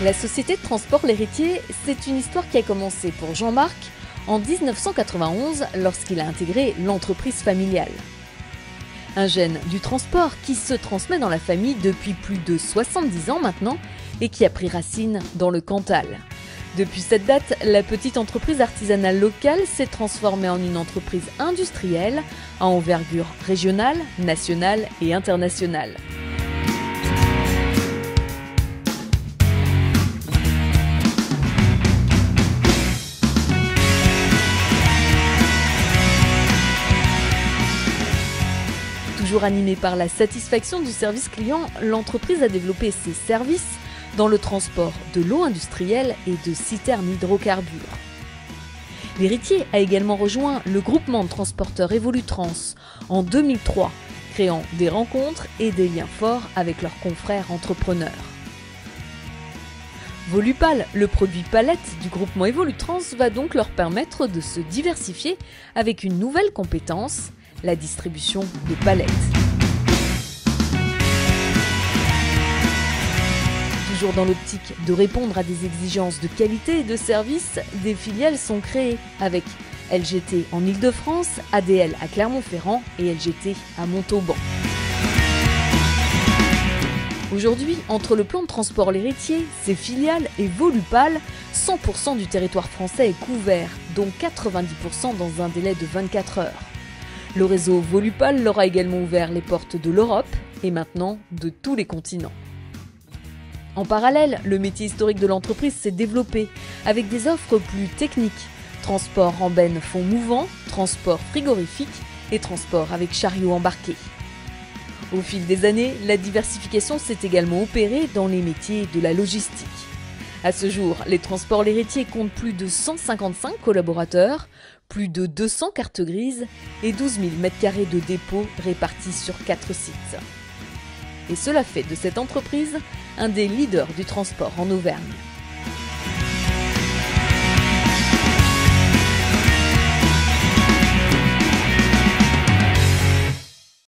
La société de transport L'Héritier, c'est une histoire qui a commencé pour Jean-Marc en 1991 lorsqu'il a intégré l'entreprise familiale. Un gène du transport qui se transmet dans la famille depuis plus de 70 ans maintenant et qui a pris racine dans le Cantal. Depuis cette date, la petite entreprise artisanale locale s'est transformée en une entreprise industrielle à envergure régionale, nationale et internationale. Toujours animée par la satisfaction du service client, l'entreprise a développé ses services dans le transport de l'eau industrielle et de citernes hydrocarbures. L'Héritier a également rejoint le groupement de transporteurs Evolutrans en 2003, créant des rencontres et des liens forts avec leurs confrères entrepreneurs. Volupal, le produit palette du groupement Evolutrans, va donc leur permettre de se diversifier avec une nouvelle compétence, la distribution de palettes. Toujours dans l'optique de répondre à des exigences de qualité et de service, des filiales sont créées avec LGT en Île-de-France, ADL à Clermont-Ferrand et LGT à Montauban. Aujourd'hui, entre le plan de transport L'Héritier, ses filiales et Volupal, 100% du territoire français est couvert, dont 90% dans un délai de 24 heures. Le réseau Volupal leur a également ouvert les portes de l'Europe et maintenant de tous les continents. En parallèle, le métier historique de l'entreprise s'est développé avec des offres plus techniques. Transport en benne fond mouvant, transport frigorifique et transport avec chariot embarqué. Au fil des années, la diversification s'est également opérée dans les métiers de la logistique. À ce jour, les transports L'Héritier comptent plus de 155 collaborateurs, plus de 200 cartes grises et 12 000 m² de dépôts répartis sur 4 sites. Et cela fait de cette entreprise un des leaders du transport en Auvergne.